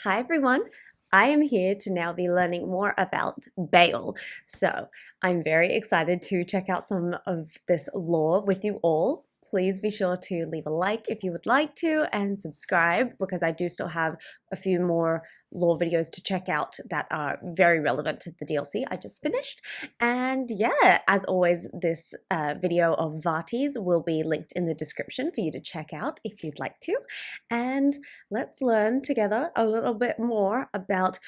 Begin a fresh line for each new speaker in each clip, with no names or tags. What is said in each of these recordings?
Hi everyone, I am here to now be learning more about Bayle. So I'm very excited to check out some of this lore with you all. Please be sure to leave a like if you would like to and subscribe because I do still have a few more lore videos to check out that are very relevant to the DLC I just finished. And yeah, as always, this video of Vati's will be linked in the description for you to check out if you'd like to. And let's learn together a little bit more about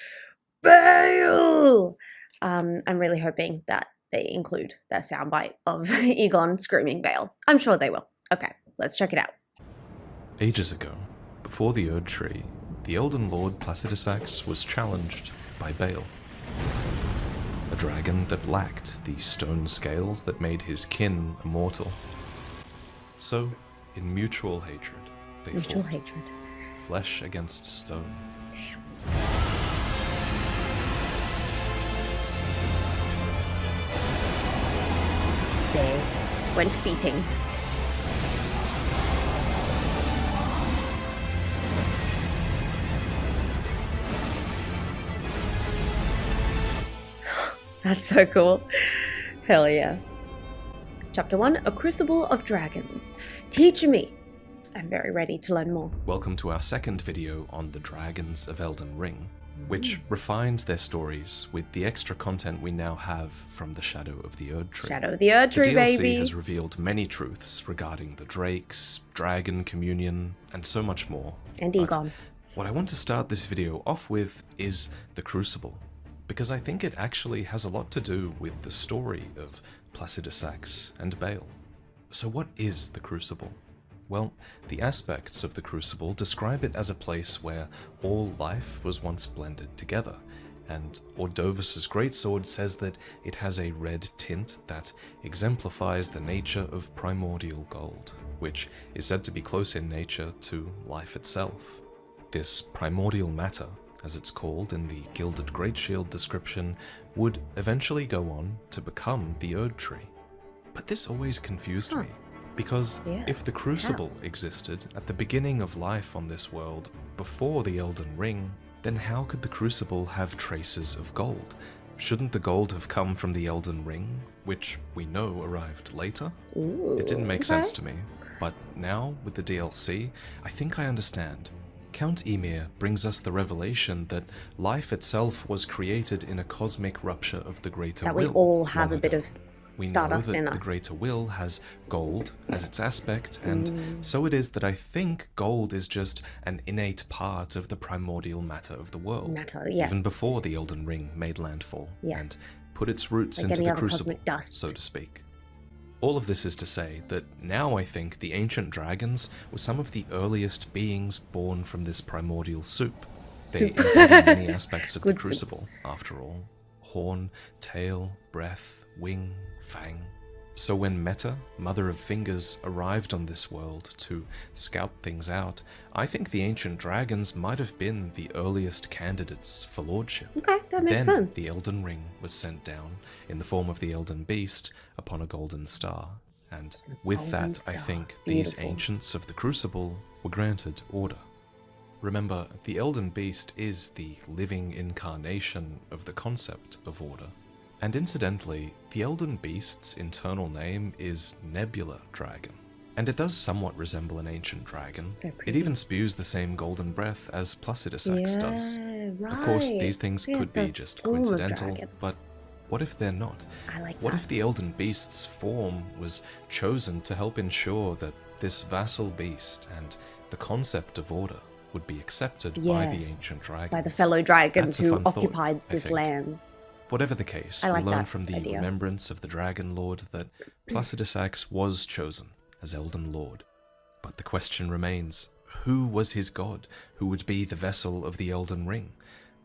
Bayle. I'm really hoping that they include that soundbite of Egon screaming Bayle. I'm sure they will. Okay, let's check it out.
Ages ago, before the Erd Tree, the Elden Lord Placidusax was challenged by Bayle, a dragon that lacked the stone scales that made his kin immortal. So, in mutual hatred, they fought. Flesh against stone.
Damn. They went feating. That's so cool. Hell yeah. Chapter 1, A Crucible of Dragons. Teach me. I'm very ready to learn more.
Welcome to our second video on the dragons of Elden Ring, which refines their stories with the extra content we now have from the Shadow of the Erd Tree.
Shadow of the Erd Tree,
the DLC
baby!
has revealed many truths regarding the Drakes, Dragon Communion, and so much more.
And Egon.
But what I want to start this video off with is the Crucible, because I think it actually has a lot to do with the story of Placidusax and Bayle. So what is the Crucible? Well, the aspects of the Crucible describe it as a place where all life was once blended together, and Ordovus's greatsword says that it has a red tint that exemplifies the nature of primordial gold, which is said to be close in nature to life itself. This primordial matter, as it's called in the Gilded Greatshield description, would eventually go on to become the Erd Tree. But this always confused me. Because if the Crucible existed at the beginning of life on this world, before the Elden Ring, then how could the Crucible have traces of gold? Shouldn't the gold have come from the Elden Ring, which we know arrived later?
Ooh,
it didn't make sense to me, but now, with the DLC, I think I understand. Count Ymir brings us the revelation that life itself was created in a cosmic rupture of the Greater Will.
That we all have a bit of
we know
stardust
that
in
the
us.
Greater Will has gold as its aspect, and so it is that I think gold is just an innate part of the primordial matter of the world.
Matter, yes.
Even before the Elden Ring made landfall and put its roots
like
into
any
the
other
Crucible,
cosmic dust.
so to speak. All of this is to say that now I think the ancient dragons were some of the earliest beings born from this primordial soup. They embody many aspects of the Crucible, after all. Horn, tail, breath, wing, fang. So when Meta, Mother of Fingers, arrived on this world to scout things out, I think the ancient dragons might have been the earliest candidates for lordship.
Okay, that makes sense.
Then the Elden Ring was sent down in the form of the Elden Beast upon a golden star, and with that I think these ancients of the Crucible were granted order. Remember, the Elden Beast is the living incarnation of the concept of order. And incidentally, the Elden Beast's internal name is Nebula Dragon, and it does somewhat resemble an ancient dragon. It even spews the same golden breath as Placidusax does.
Right.
Of course, these things could be just coincidental, but what if they're not? What if the Elden Beast's form was chosen to help ensure that this vassal beast and the concept of order would be accepted by the ancient dragons?
By the fellow dragons who occupied this land.
Whatever the case, we learn from the remembrance of the Dragon Lord that Placidusax was chosen as Elden Lord. But the question remains, who was his god? Who would be the vessel of the Elden Ring?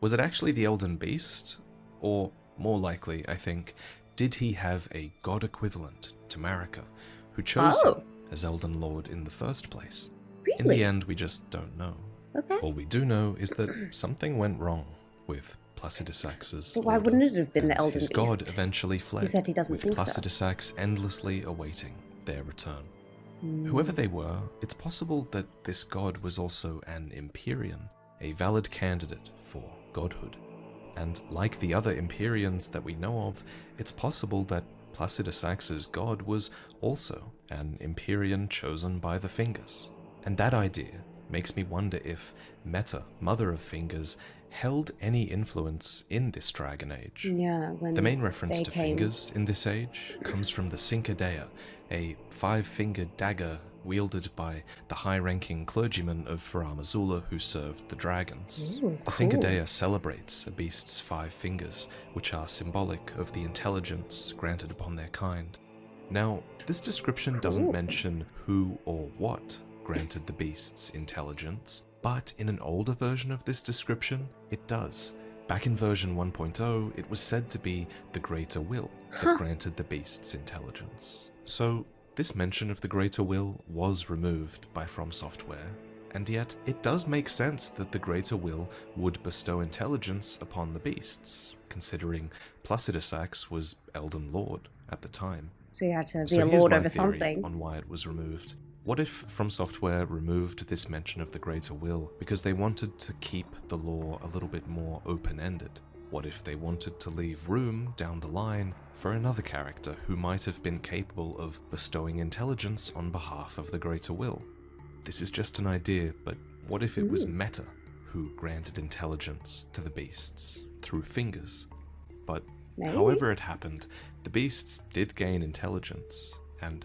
Was it actually the Elden Beast? Or, more likely, I think, did he have a god equivalent to Marika, who chose him as Elden Lord in the first place?
Really?
In the end, we just don't know.
Okay.
All we do know is that something went wrong with Placidusax's
But why wouldn't it have been the Elden
Beast? His god eventually fled,
he said he doesn't think
with Placidusax endlessly awaiting their return. Whoever they were, it's possible that this god was also an Empyrean, a valid candidate for godhood. And like the other Empyreans that we know of, it's possible that Placidusax's god was also an Empyrean chosen by the Fingers. And that idea makes me wonder if Meta, Mother of Fingers, held any influence in this Dragon Age.
Yeah, when
the main reference
they
to
came.
fingers in this age comes from the Cincadea, a 5-fingered dagger wielded by the high-ranking clergyman of Faram Azula who served the dragons.
Ooh,
The Cincadea celebrates a beast's 5 fingers, which are symbolic of the intelligence granted upon their kind. Now, this description doesn't mention who or what granted the beast's intelligence, but in an older version of this description, it does. Back in version 1.0, it was said to be the Greater Will that granted the beast's intelligence. So, this mention of the Greater Will was removed by FromSoftware, and yet it does make sense that the Greater Will would bestow intelligence upon the beasts, considering Placidusax was Elden Lord at the time.
So you had to be
So
a
here's
lord
my
over
theory
something.
on why it was removed. What if FromSoftware removed this mention of the Greater Will because they wanted to keep the lore a little bit more open-ended? What if they wanted to leave room down the line for another character who might have been capable of bestowing intelligence on behalf of the Greater Will? This is just an idea, but what if it was Meta who granted intelligence to the beasts through fingers? But
Maybe?
however it happened, the beasts did gain intelligence, and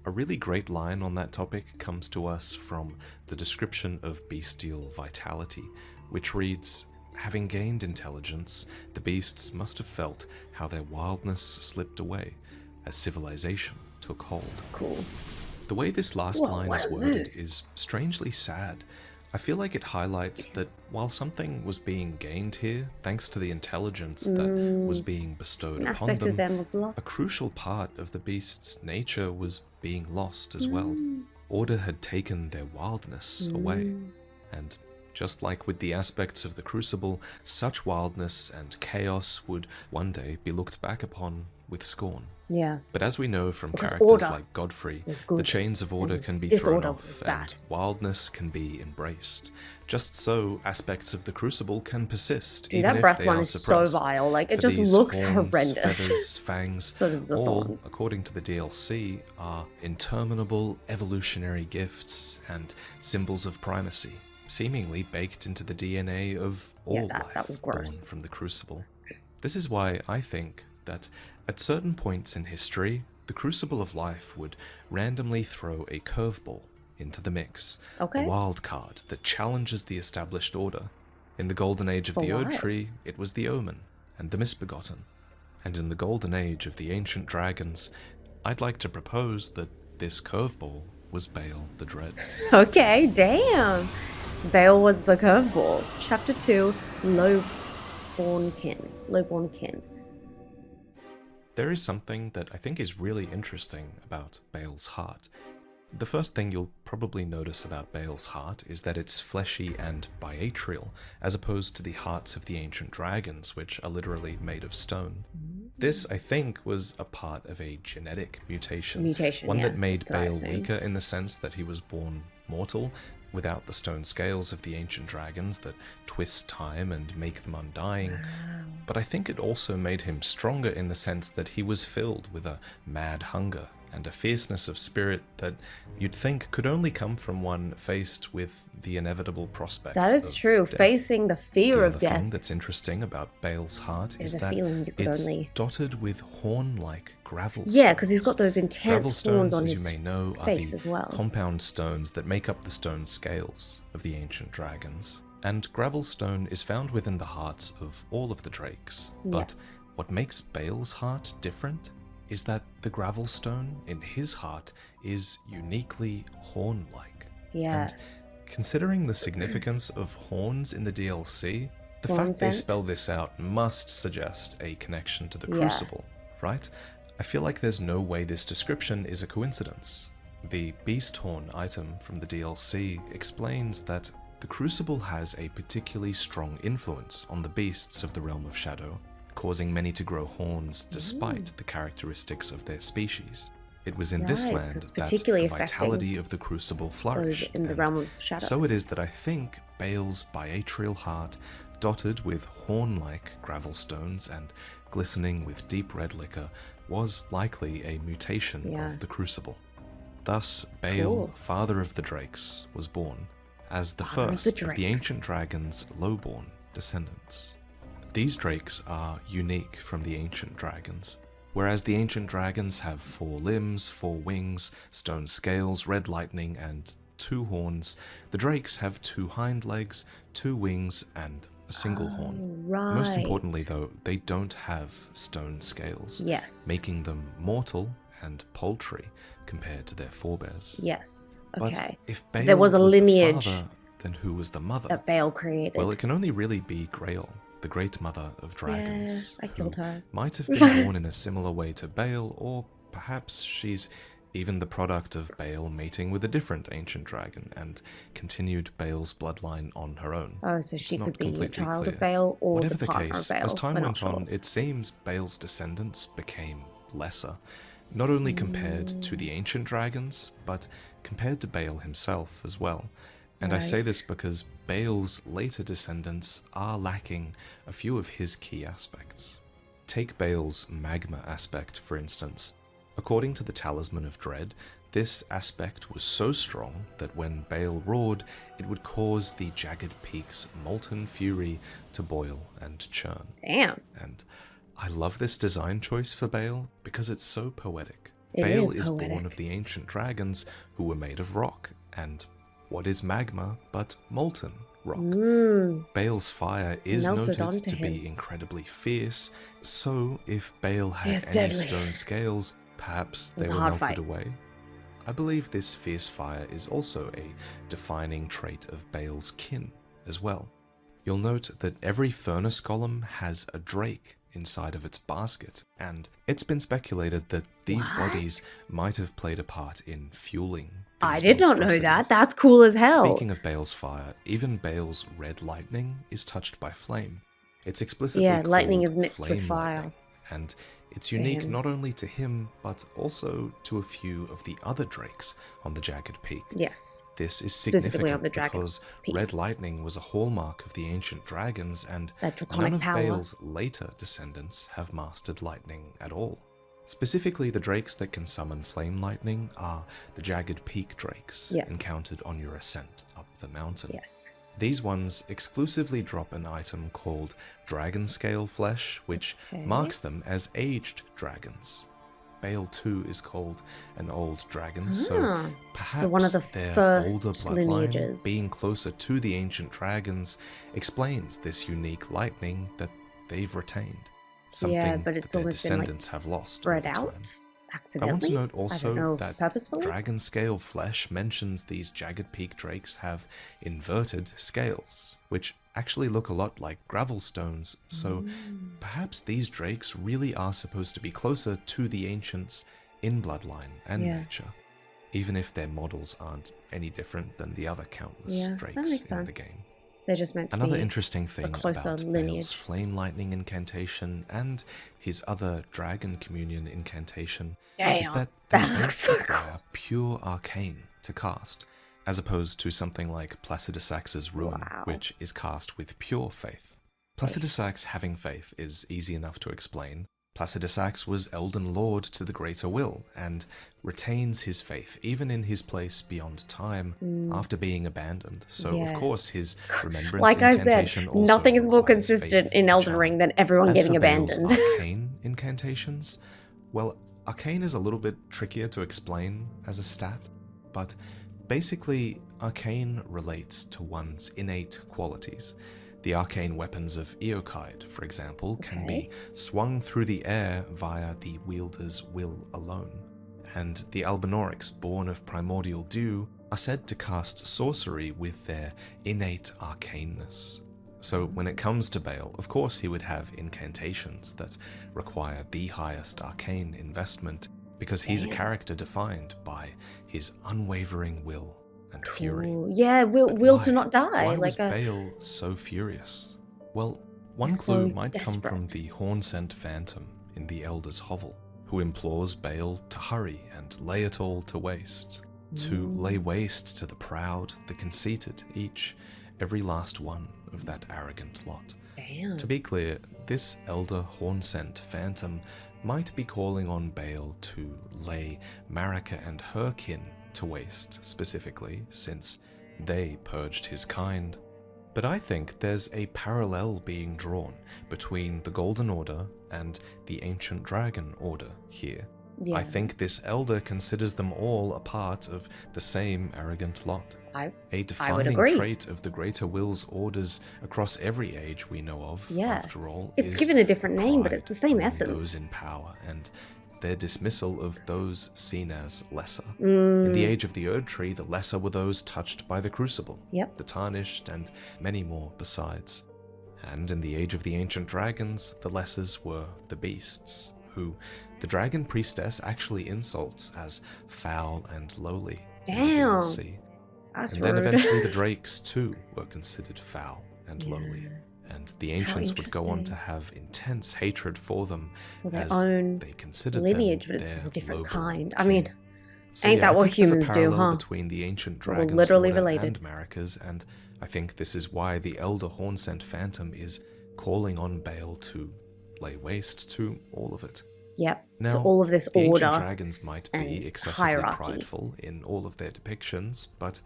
a really great line on that topic comes to us from the description of bestial vitality, which reads, "Having gained intelligence, the beasts must have felt how their wildness slipped away as civilization took hold."
Cool.
The way this last
Whoa,
line
what
is
a
worded
move.
is strangely sad. I feel like it highlights that while something was being gained here, thanks to the intelligence that was being bestowed
An
upon
aspect of
them,
them was lost.
a crucial part of the beast's nature was being lost as well. Order had taken their wildness away, and just like with the aspects of the Crucible, such wildness and chaos would one day be looked back upon with scorn.
Yeah.
But as we know from
Because
characters
order
like Godfrey,
was
the
good,
chains of order
and
can be
disorder
thrown off
was
and
bad.
wildness can be embraced. Just so, aspects of the Crucible can persist,
Dude,
even
that
if
breath
they
one
are
is so
suppressed.
vile. Like, it
For
just
these
looks
horns,
horrendous.
feathers, fangs,
So does the
all,
thorns.
according to the DLC, are interminable evolutionary gifts and symbols of primacy, seemingly baked into the DNA of all
that
life
was
born
gross.
from the Crucible. This is why I think that at certain points in history, the Crucible of Life would randomly throw a curveball into the mix,
Okay.
a wild card that challenges the established order. In the Golden Age of
For
the Ode
what?
Tree, it was the Omen and the Misbegotten. And in the Golden Age of the Ancient Dragons, I'd like to propose that this curveball was Bayle the Dread.
Okay, damn. Bayle was the curveball. Chapter 2, Lowborn Kin.
There is something that I think is really interesting about Bayle's heart. The first thing you'll probably notice about Bayle's heart is that it's fleshy and biatrial, as opposed to the hearts of the ancient dragons, which are literally made of stone. This, I think, was a part of a genetic mutation. One
yeah,
that made
that's what I
Bayle
assumed.
weaker in the sense that he was born mortal, without the stone scales of the ancient dragons that twist time and make them undying. But I think it also made him stronger in the sense that he was filled with a mad hunger and a fierceness of spirit that you'd think could only come from one faced with the inevitable prospect.
That is
of
true.
death.
Facing the fear
The
of
other thing
death
that's interesting about Bayle's heart
is
is
a
that
feeling you could
it's
only...
dotted with horn-like gravel
Yeah, because he's got
stones.
those intense
Gravel
horns
stones,
on
as
his
you may know, are
face
the
as well.
compound stones that make up the stone scales of the ancient dragons. And gravel stone is found within the hearts of all of the drakes. But
Yes.
what makes Bayle's heart different is that the gravel stone in his heart is uniquely horn-like.
Yeah.
And considering the significance of horns in the DLC, the
Horn
fact they
scent?
spell this out must suggest a connection to the
Yeah.
Crucible, right? I feel like there's no way this description is a coincidence. The beast horn item from the DLC explains that the Crucible has a particularly strong influence on the beasts of the Realm of Shadow, causing many to grow horns despite the characteristics of their species. It was in this
Right,
land
so it's
that
particularly
the
affecting
vitality of the Crucible
Those
flourished.
in the
and
realm of shadows.
so it is that I think Bayle's biatrial heart, dotted with horn-like gravel stones and glistening with deep red liquor, was likely a mutation of the crucible. Thus, Bayle,
Cool.
father of the Drakes, was born as the
Father of
first
the
of the
Drakes.
ancient dragon's Lowborn descendants. These drakes are unique from the ancient dragons. Whereas the ancient dragons have 4 limbs, 4 wings, stone scales, red lightning, and 2 horns, the drakes have 2 hind legs, 2 wings, and a single horn.
Right.
Most importantly, though, they don't have stone scales,
Yes.
making them mortal and paltry compared to their forebears.
Yes.
But
Okay.
if
So
Bayle
there was a
the
lineage
father, then who was the mother?
that Bayle created.
Well, it can only really be Grail, the great mother of dragons.
I killed
who
her.
Might have been born in a similar way to Bayle, or perhaps she's even the product of Bayle mating with a different ancient dragon and continued Bayle's bloodline on her own.
Oh, so she
It's
could
not
be a
completely
child of
clear.
Bayle or
Whatever
the partner
case,
of Bayle.
as time
We're
went
not
on,
sure.
it seems Bayle's descendants became lesser, not only compared to the ancient dragons, but compared to Bayle himself as well. And I say this
Right.
because Bayle's later descendants are lacking a few of his key aspects. Take Bayle's magma aspect, for instance. According to the Talisman of Dread, this aspect was so strong that when Bayle roared, it would cause the jagged peaks' molten fury to boil and churn.
Damn.
And I love this design choice for Bayle because it's so poetic.
It
Bayle
is
born
poetic.
of the ancient dragons who were made of rock, and what is magma but molten rock? Bayle's fire is
Melted
noted
onto
to
him.
be incredibly fierce, so if Bayle had
It's
any
deadly.
stone scales, perhaps
was
they
a
were
hard
melted
fight.
away. I believe this fierce fire is also a defining trait of Bayle's kin as well. You'll note that every furnace golem has a drake inside of its basket, and it's been speculated that these
What?
bodies might have played a part in fueling
I
these
did not know that.
monstrosities.
That's cool as hell.
Speaking of Bayle's fire, even Bayle's red lightning is touched by flame. It's explicitly
Yeah, lightning
called
is mixed with
flame
fire.
lightning, and it's unique
him.
not only to him, but also to a few of the other drakes on the Jagged Peak.
Yes.
This is
Specifically on
significant
the Jagged
because
Peak.
red lightning was a hallmark of the ancient dragons, and
That
none
draconic
of
power.
Bayle's later descendants have mastered lightning at all. Specifically, the drakes that can summon flame lightning are the Jagged Peak drakes
Yes.
encountered on your ascent up the mountain.
Yes.
These ones exclusively drop an item called Dragon Scale Flesh, which
Okay.
marks them as aged dragons. Bayle too is called an old dragon, so perhaps
one of the
their
first
older bloodline,
lineages.
being closer to the ancient dragons, explains this unique lightning that they've retained. Something
but it's
that their
almost been, like,
descendants have lost
Spread
over time.
out
I
accidentally.
want to note
I don't
also
know,
that
purposefully.
Dragon Scale Flesh mentions these Jagged Peak drakes have inverted scales, which actually look a lot like gravel stones, so perhaps these drakes really are supposed to be closer to the ancients in bloodline and
Yeah.
nature, even if their models aren't any different than the other countless
Yeah, that
drakes
makes
in the
sense.
game.
They're just meant to
Another
be
interesting thing
closer
about Bayle's
lineage.
flame lightning incantation and his other dragon communion incantation is
Damn,
that they
that
both
looks so
require
cool.
pure arcane to cast, as opposed to something like Placidusax's Ruin,
Wow.
which is cast with pure faith. Placidusax having faith is easy enough to explain. Placidusax was Elden Lord to the Greater Will, and retains his faith even in his place beyond time after being abandoned. So
Yeah.
of course his remembrance
Like I said,
incantation also
nothing is more
requires
consistent
faith
in
to
Elden
channel.
Ring than everyone
As
getting
for Bayle's
abandoned.
arcane incantations, well, arcane is a little bit trickier to explain as a stat, but basically arcane relates to one's innate qualities. The arcane weapons of Eokide, for example, can be swung through the air via the wielder's will alone. And the Albinaurics, born of primordial dew, are said to cast sorcery with their innate arcaneness. So when it comes to Bayle, of course he would have incantations that require the highest arcane investment, because he's a character defined by his unwavering will and fury.
Cool. Yeah, will
Why?
to not die.
Why
like
was
a
Bayle so furious? Well, one
So
clue might come from
desperate.
the horn-sent phantom in the Elder's hovel, who implores Bayle to hurry and lay it all to waste. To lay waste to the proud, the conceited, each, every last one of that arrogant lot.
Damn.
To be clear, this elder horn-sent phantom might be calling on Bayle to lay Marika and her kin to waste specifically, since they purged his kind. But I think there's a parallel being drawn between the Golden Order and the Ancient Dragon Order here.
Yeah.
I think this elder considers them all a part of the same arrogant lot.
I
A
would
defining
agree.
trait of the Greater Will's orders across every age we know of,
Yeah.
after all,
It's
is
given a different name, but
pride
it's the same
among
essence.
those in power, and their dismissal of those seen as lesser. In the Age of the Erd Tree, the lesser were those touched by the crucible,
Yep.
the tarnished, and many more besides. And in the Age of the Ancient Dragons, the lessers were the beasts, who the dragon priestess actually insults as foul and lowly in the
Damn.
DLC.
That's
And then
rude.
eventually the drakes too were considered foul and lowly, and the ancients would go on
interesting.
to have intense hatred for them
For their
as
own
they considered
lineage,
them
but it's just a
their
different
Lowborn
kind. I
kin.
mean,
So
ain't
yeah,
that
I
what
think there's a
humans do,
parallel
huh?
between the ancient
We're
dragons
literally
order
related.
and Marika's, and I think this is why the elder horn-sent phantom is calling on Bayle to lay waste to all of it.
Yep.
Now,
So all of this
the ancient
order
dragons might
and
be excessively
hierarchy.
prideful in all of their depictions, but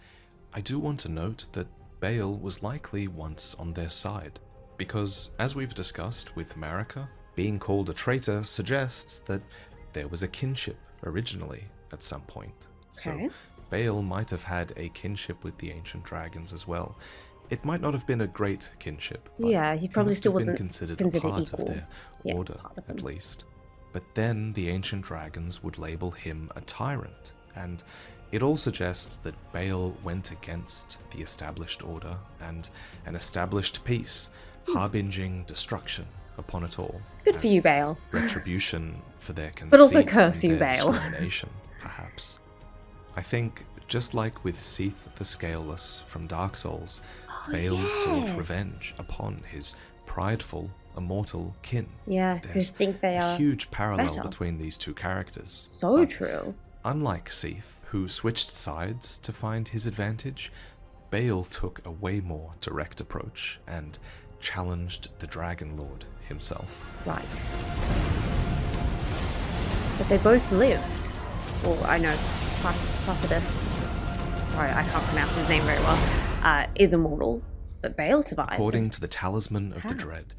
I do want to note that Bayle was likely once on their side, because, as we've discussed with Marika, being called a traitor suggests that there was a kinship originally at some point.
Okay.
So Bayle might have had a kinship with the ancient dragons as well. It might not have been a great kinship, but
Yeah, he probably
must
still
have been
wasn't
considered
considered
part
equal.
of their
Yeah,
order,
part of
at
them.
least. But then the ancient dragons would label him a tyrant, and it all suggests that Bayle went against the established order and an established peace, harbinging destruction upon it all.
Good for
as
you, Bayle.
Retribution for their conceit
But also curse
and
you,
their
Bayle.
discrimination, perhaps. I think, just like with Seath the Scaleless from Dark Souls, Bayle sought
yes.
revenge upon his prideful, immortal kin.
Yeah, who
There's
think they
a
are
huge parallel
better.
between these two characters.
So
But
true.
unlike Seath, who switched sides to find his advantage, Bayle took a way more direct approach and challenged the Dragon Lord himself.
Right. But they both lived. Well, I know Placidus, sorry, I can't pronounce his name very well, is immortal, but Bayle survived.
According to the Talisman of the
How?
Dread,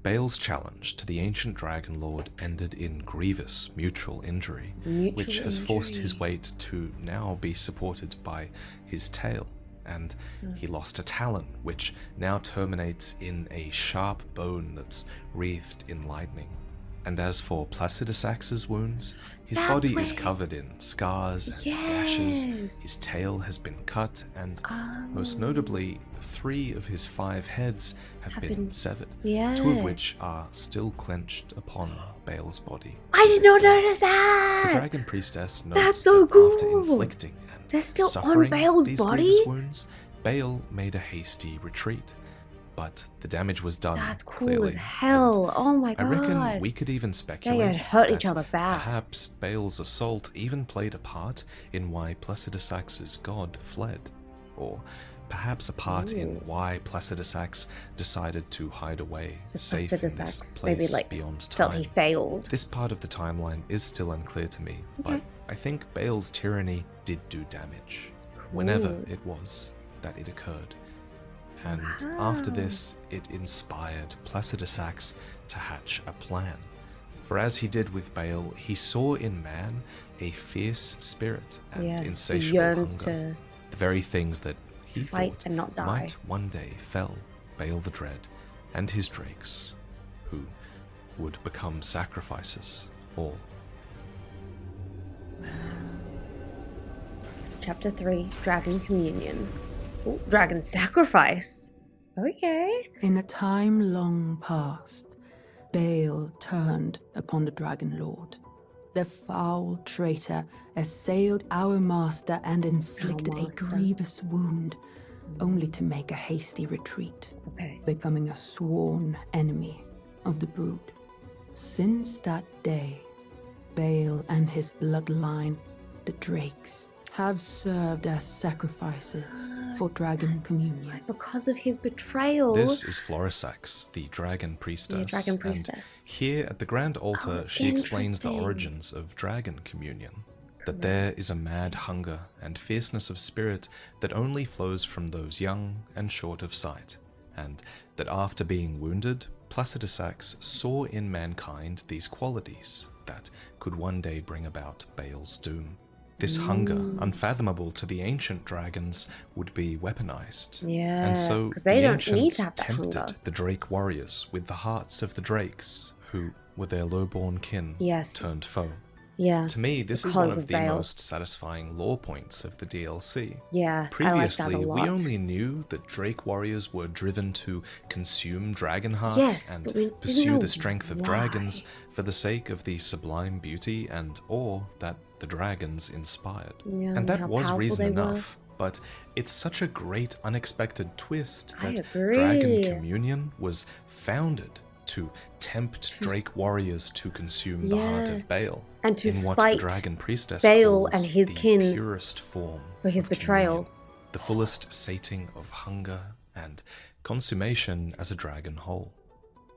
Bayle's challenge to the ancient Dragon Lord ended in grievous mutual injury, which has forced his weight to now be supported by his tail, and he lost a talon, which now terminates in a sharp bone that's wreathed in lightning. And as for Placidusax's wounds, his
That's
body
where
is
his-
covered in scars and gashes,
Yes.
his tail has been cut, and most notably, 3 of his 5 heads have been severed, 2 of
Yeah.
which are still clenched upon Bayle's body.
I did
to
not
this day.
notice
The
that!
Dragon Priestess notes
That's so
that after
cool.
inflicting and
They're still on
suffering
Bayle's
these
body?
grievous wounds, Bayle made a hasty retreat, but the damage was done.
That's cool
clearly,
as hell. Oh my
I
god.
reckon we could even speculate
had hurt each
that
other bad.
perhaps Bayle's assault even played a part in why Placidusax's god fled, or perhaps a part in why Placidusax decided to hide away
So
safe in this
Placidusax
place
maybe like
beyond
felt
time.
he failed.
This part of the timeline is still unclear to me, but I think Bayle's tyranny did do damage, whenever it was that it occurred. And after this, it inspired Placidusax to hatch a plan. For as he did with Bayle, he saw in man a fierce spirit and
Yeah, he
insatiable
yearns
hunger,
to
the very things that he
fight
thought
and not die.
might one day fell Bayle the Dread and his drakes, who would become sacrifices, all.
Chapter 3, Dragon Communion. Ooh, Dragon Sacrifice. Okay.
In a time long past, Bayle turned upon the Dragon Lord. The foul traitor assailed our master and inflicted a
master.
grievous wound, only to make a hasty retreat,
Okay.
becoming a sworn enemy of the brood. Since that day, Bayle and his bloodline, the Drakes, have served as sacrifices for dragon communion.
Because of his betrayal.
This is Florisax, the dragon priestess.
Yeah, dragon priestess.
And here at the Grand Altar, she explains the
interesting.
origins of dragon communion. That there is a mad hunger and fierceness of spirit that only flows from those young and short of sight, and that after being wounded, Placidusax saw in mankind these qualities that could one day bring about Bayle's doom. This hunger, unfathomable to the ancient dragons, would be weaponized.
Yeah,
and so
because they
the
don't need
ancients
to have that
tempted
hunger.
the Drake warriors with the hearts of the Drakes, who were their lowborn kin turned foe.
Yeah.
To me, this is one
because
of
of
the
Bayle.
most satisfying lore points of the DLC.
Yeah,
Previously,
I like that a lot.
we only knew that Drake warriors were driven to consume dragon hearts
Yes, but we
and
didn't
pursue
know
the strength of
why.
dragons for the sake of the sublime beauty and awe that the dragons inspired.
Yeah,
and that
how
was
powerful
reason
they were.
enough, but it's such a great unexpected twist
I
that
agree.
Dragon Communion was founded to tempt Drake warriors to consume the heart
Yeah.
of Bayle.
And to
in what
spite
the dragon priestess
Bayle
calls
and his
the
kin
purest form
for his
of
betrayal.
communion, the fullest sating of hunger and consummation as a dragon whole.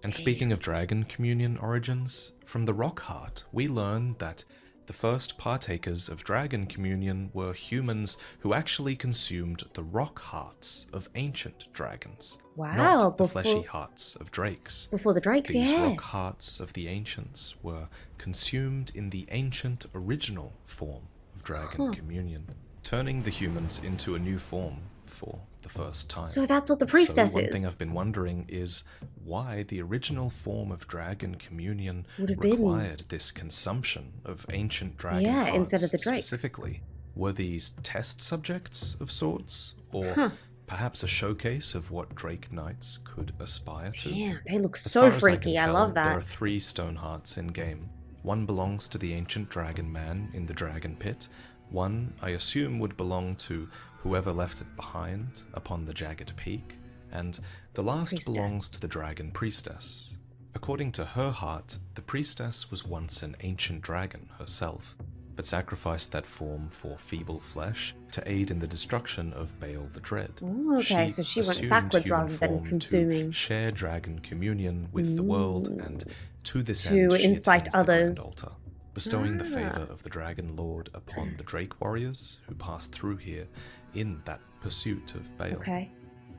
And speaking of dragon communion origins, from the Rock Heart we learn that the first partakers of dragon communion were humans who actually consumed the rock hearts of ancient dragons,
Wow,
not the
before-
fleshy hearts of drakes.
Before the Drakes,
These
yeah.
rock hearts of the ancients were consumed in the ancient original form of dragon communion, turning the humans into a new form for the first time.
So that's what the priestess
So one
is.
thing I've been wondering is why the original form of dragon communion
Would have been-
required this consumption of ancient dragon
Yeah,
hearts
instead of the drakes.
specifically. Were these test subjects of sorts, or perhaps a showcase of what Drake Knights could aspire to?
Yeah, they look
As
so
far as
freaky.
can
I
tell,
love
There are
that.
3 stone hearts in game. One belongs to the ancient dragon man in the dragon pit. One, I assume, would belong to whoever left it behind upon the jagged peak. And the last
Priestess.
belongs to the dragon priestess. According to her heart, the priestess was once an ancient dragon herself, but sacrificed that form for feeble flesh to aid in the destruction of Bayle the Dread.
Ooh, okay, so she went
assumed
backwards
human
rather than
form
consuming.
to share dragon communion with the world, and to this
To
end she
incite
attends the Grand
others.
Altar, bestowing the
Ah.
favor of the Dragon Lord upon the Drake warriors who passed through here in that pursuit of Bayle.
Okay.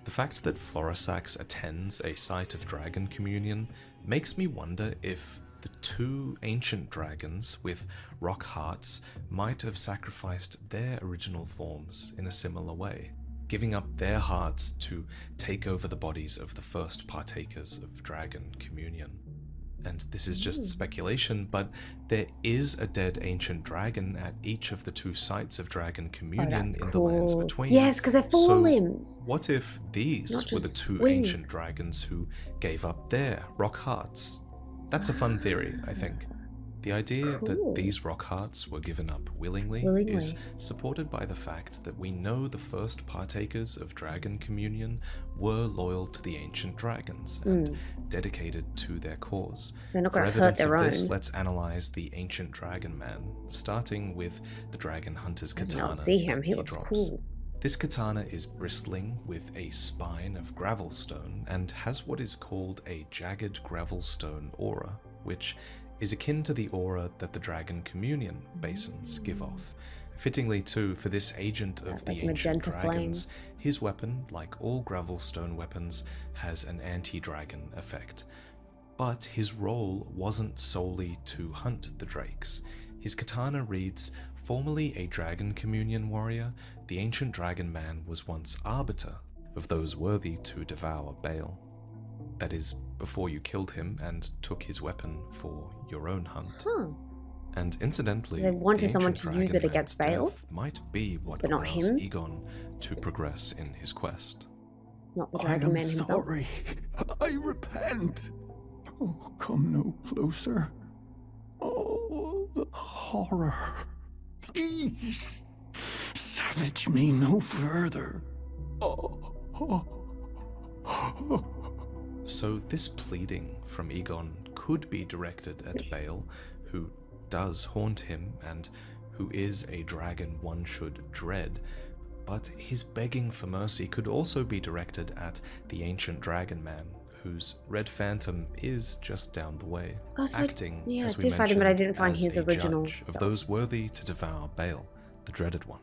The fact that Florisax attends a site of dragon communion makes me wonder if the 2 ancient dragons with rock hearts might have sacrificed their original forms in a similar way, giving up their hearts to take over the bodies of the first partakers of dragon communion. And this is just speculation, but there is a dead ancient dragon at each of the 2 sites of dragon communion
that's
in the lands
cool.
between.
Yes, 'cause they're full
So
limbs.
What if these
Not
were the
just
2
wings.
ancient dragons who gave up their rock hearts? That's a fun theory, I think. The idea
Cool.
that these rock hearts were given up willingly is supported by the fact that we know the first partakers of dragon communion were loyal to the ancient dragons and dedicated to their cause.
So they're not
For
going to hurt
evidence
their
of this,
own.
let's analyze the ancient dragon man, starting with the dragon hunter's katana.
I'll see him.
that
He looks
drops.
cool.
This katana is bristling with a spine of gravelstone and has what is called a jagged gravelstone aura, which is akin to the aura that the dragon communion basins give off. Fittingly too, for this agent of
That,
the
like,
ancient
magenta flame.
dragons, his weapon, like all gravelstone weapons, has an anti-dragon effect. But his role wasn't solely to hunt the drakes. His katana reads, formerly a dragon communion warrior, the ancient dragon man was once arbiter of those worthy to devour Bayle. That is, before you killed him and took his weapon for your own hunt.
Huh.
And incidentally,
So they wanted
the
someone
ancient
to use it
dragon
against
man's
Bayle?
death might be what
But not
allows
him?
Egon to progress in his quest.
Not the
I
Dragon
am
Man himself.
sorry. I repent. Oh, come no closer. Oh, the horror. Please, savage me no further. Oh, oh, oh.
So this pleading from Egon could be directed at Bayle, who does haunt him and who is a dragon one should dread, but his begging for mercy could also be directed at the ancient dragon man, whose red phantom is just down the way,
Oh, so
acting,
yeah,
as
I
we
did find him, but I
mentioned,
didn't find
as
his
a
original
judge of
self.
those worthy to devour Bayle, the dreaded one.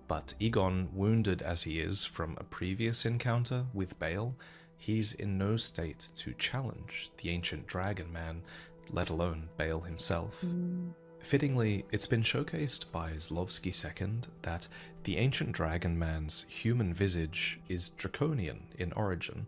But Egon, wounded as he is from a previous encounter with Bayle, he's in no state to challenge the ancient dragon man, let alone Bayle himself. Fittingly, it's been showcased by Zlovsky II that the ancient dragon man's human visage is draconian in origin,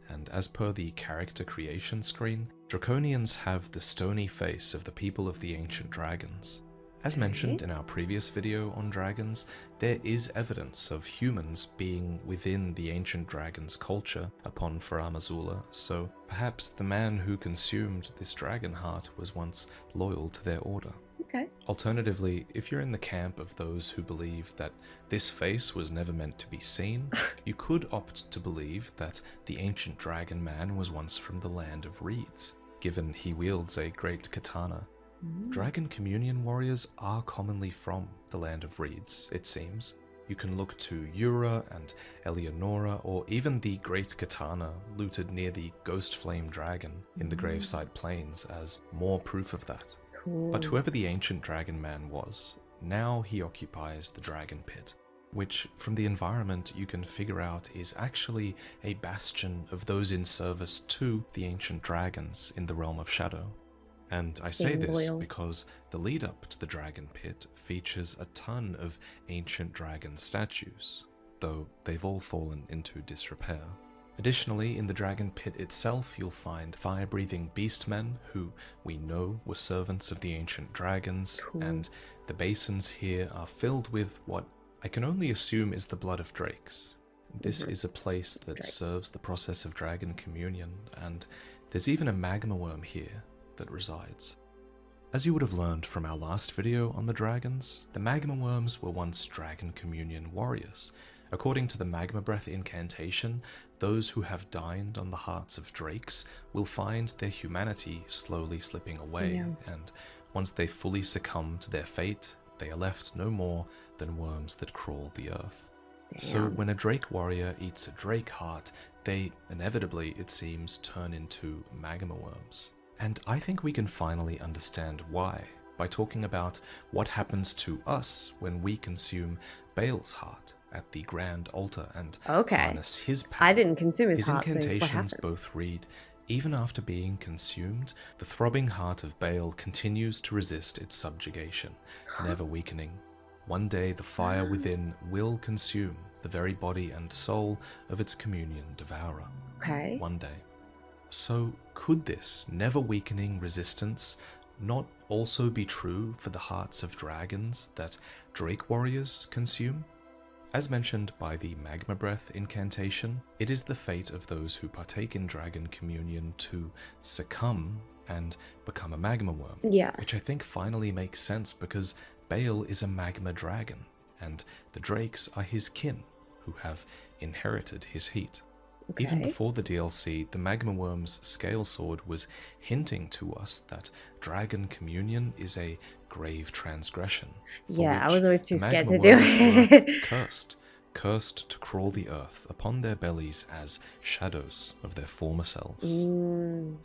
and as per the character creation screen, draconians have the stony face of the people of the ancient dragons. As mentioned in our previous video on dragons, there is evidence of humans being within the ancient dragon's culture upon Faram Azula, so perhaps the man who consumed this dragon heart was once loyal to their order.
Okay.
Alternatively, if you're in the camp of those who believe that this face was never meant to be seen, you could opt to believe that the ancient dragon man was once from the land of reeds, given he wields a great katana. Dragon communion warriors are commonly from the land of reeds, it seems. You can look to Yura and Eleonora, or even the great katana looted near the Ghost Flame Dragon in the Graveside Plains as more proof of that.
Cool.
But whoever the ancient dragon man was, now he occupies the dragon pit, which from the environment you can figure out is actually a bastion of those in service to the ancient dragons in the realm of shadow. And I say
Being
this
loyal.
because the lead up to the dragon pit features a ton of ancient dragon statues, though they've all fallen into disrepair. Additionally, in the dragon pit itself, you'll find fire-breathing beastmen who we know were servants of the ancient dragons,
Cool.
and the basins here are filled with what I can only assume is the blood of drakes. This is a place that
Drakes.
serves the process of dragon communion, and there's even a magma worm here that resides. As you would have learned from our last video on the dragons, the magma worms were once dragon communion warriors. According to the magma breath incantation, those who have dined on the hearts of drakes will find their humanity slowly slipping away, and once they fully succumb to their fate, they are left no more than worms that crawl the earth. So when a drake warrior eats a drake heart, they inevitably, it seems, turn into magma worms. And I think we can finally understand why by talking about what happens to us when we consume Bayle's heart at the grand altar and harness his power.
I didn't consume his heart, so what
incantations
happens?
both read, even after being consumed, the throbbing heart of Bayle continues to resist its subjugation, never weakening. One day the fire within will consume the very body and soul of its communion devourer.
Okay.
One day. So could this never-weakening resistance not also be true for the hearts of dragons that drake warriors consume? As mentioned by the magma breath incantation, it is the fate of those who partake in dragon communion to succumb and become a magma worm.
Yeah.
Which I think finally makes sense because Bayle is a magma dragon, and the drakes are his kin, who have inherited his heat.
Okay.
Even before the DLC, the Magma Worm's scale sword was hinting to us that dragon communion is a grave transgression.
Yeah, I was always too scared to
do
do it.
cursed to crawl the earth upon their bellies as shadows of their former selves.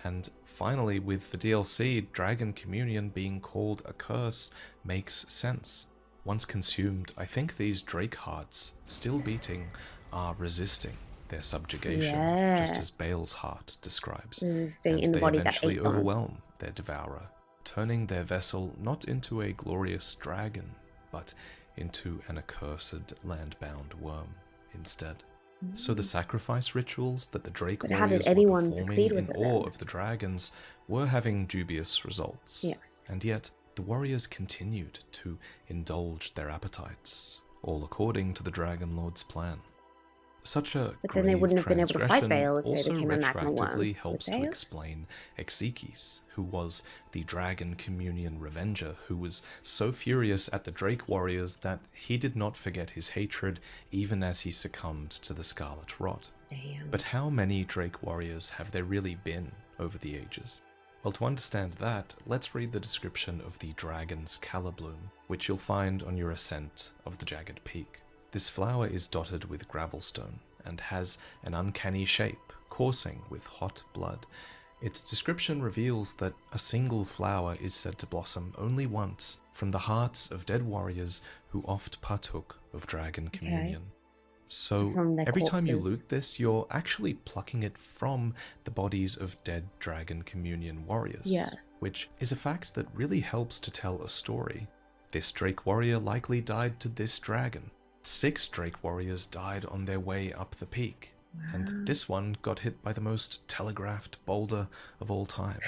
And finally, with the DLC, dragon communion being called a curse makes sense. Once consumed, I think these drake hearts, still beating, are resisting their subjugation, just as Bayle's heart describes.
Resisting
and
in the
they
body that
eventually
ate them.
overwhelm their devourer, turning their vessel not into a glorious dragon, but into an accursed land-bound worm instead. So the sacrifice rituals that the Drake
But
warriors
how did
were
anyone
performing
succeed with
in
it
awe
then?
of the dragons were having dubious results.
Yes.
And yet, the warriors continued to indulge their appetites, all according to the Dragon Lord's plan. Such a
But then they wouldn't have been able to fight
transgression
Bayle if they
also
became a magma worm,
retroactively
would
helps
they
to
have?
explain Exekis, who was the Dragon Communion Revenger, who was so furious at the Drake warriors that he did not forget his hatred even as he succumbed to the Scarlet Rot.
Damn.
But how many Drake warriors have there really been over the ages? Well, to understand that, let's read the description of the dragon's calibloom, which you'll find on your ascent of the jagged peak. This flower is dotted with gravelstone and has an uncanny shape, coursing with hot blood. Its description reveals that a single flower is said to blossom only once from the hearts of dead warriors who oft partook of dragon communion. So
from their
every time you
corpses.
loot this, you're actually plucking it from the bodies of dead dragon communion warriors.
Yeah.
Which is a fact that really helps to tell a story. This Drake warrior likely died to this dragon. 6 Drake warriors died on their way up the peak. And this one got hit by the most telegraphed boulder of all time.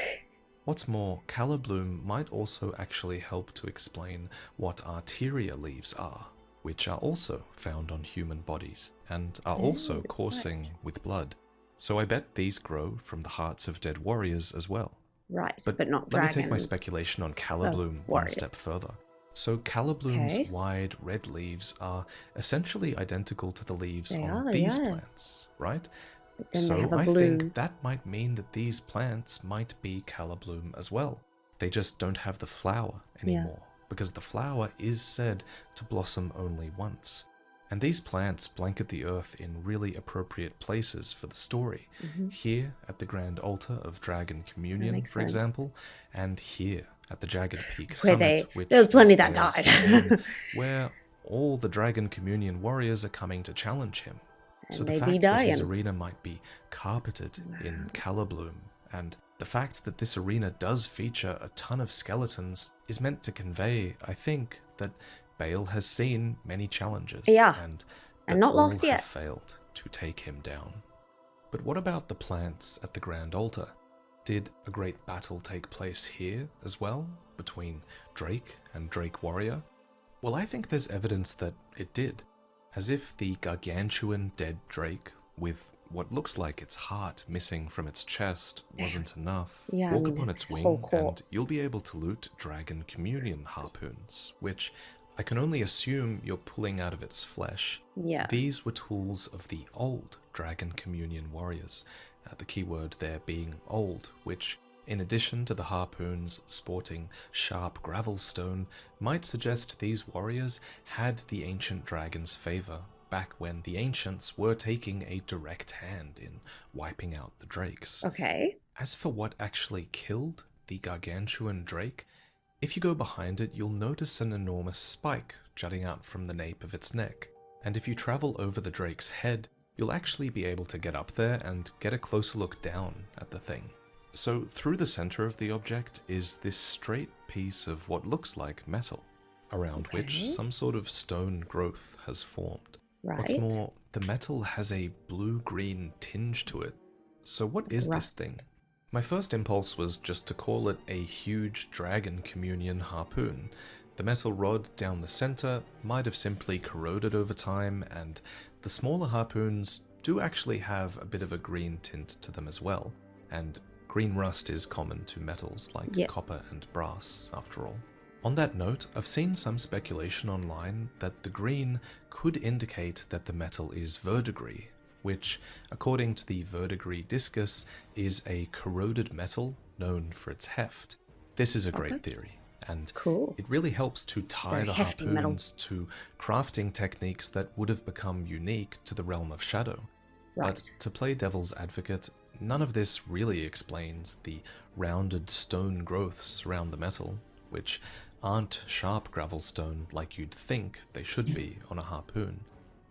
What's more, calibloom might also actually help to explain what arteria leaves are, which are also found on human bodies, and are also coursing with blood. So I bet these grow from the hearts of dead warriors as well.
Right, but not
Let
dragon.
me take my speculation on calibloom one
warriors.
step further. So calibloom's wide red leaves are essentially identical to the leaves on these plants, right?
But then
so
they have a
I
bloom.
think that might mean that these plants might be calibloom as well. They just don't have the flower anymore, because the flower is said to blossom only once. And these plants blanket the earth in really appropriate places for the story. Here at the Grand Altar of Dragon Communion, for example, and here at the Jagged Peak Summit, which
there was plenty
is
that
Bayle's
died.
domain, where all the Dragon Communion warriors are coming to challenge him. So the fact that his arena might be carpeted in calibloom, and the fact that this arena does feature a ton of skeletons, is meant to convey, I think, that Bayle has seen many challenges, and
not lost
all
yet.
have failed to take him down. But what about the plants at the Grand Altar? Did a great battle take place here as well, between Drake and Drake Warrior? Well, I think there's evidence that it did. As if the gargantuan dead Drake, with what looks like its heart missing from its chest, wasn't enough. Walk upon its wing and you'll be able to loot Dragon Communion harpoons, which I can only assume you're pulling out of its flesh. These were tools of the old Dragon Communion warriors, the keyword there being old, which, in addition to the harpoons sporting sharp gravelstone, might suggest these warriors had the ancient dragon's favor back when the ancients were taking a direct hand in wiping out the drakes. As for what actually killed the gargantuan drake, if you go behind it, you'll notice an enormous spike jutting out from the nape of its neck. And if you travel over the drake's head, you'll actually be able to get up there and get a closer look down at the thing. So through the center of the object is this straight piece of what looks like metal, around which some sort of stone growth has formed. What's more, the metal has a blue-green tinge to it. So what is this thing? My first impulse was just to call it a huge Dragon Communion harpoon. The metal rod down the center might have simply corroded over time, and the smaller harpoons do actually have a bit of a green tint to them as well, and green rust is common to metals like copper and brass, after all. On that note, I've seen some speculation online that the green could indicate that the metal is verdigris, which, according to the verdigris discus, is a corroded metal known for its heft. This is a great theory, and it really helps to tie the harpoons to crafting techniques that would have become unique to the realm of shadow. But to play devil's advocate, none of this really explains the rounded stone growths around the metal, which aren't sharp gravelstone like you'd think they should be on a harpoon.